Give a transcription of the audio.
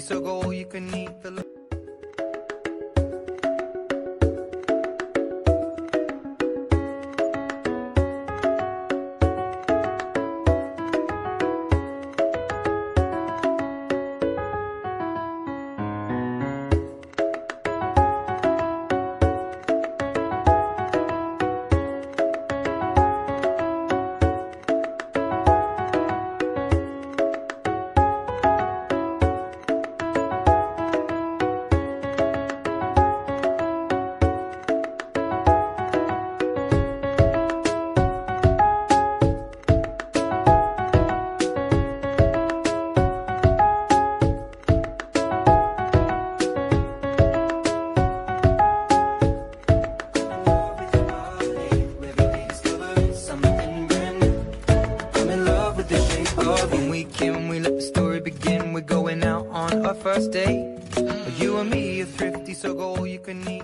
so go all you can eat. The when we can, we let the story begin. We're going out on our first date. You and me are thrifty, so go all you can eat.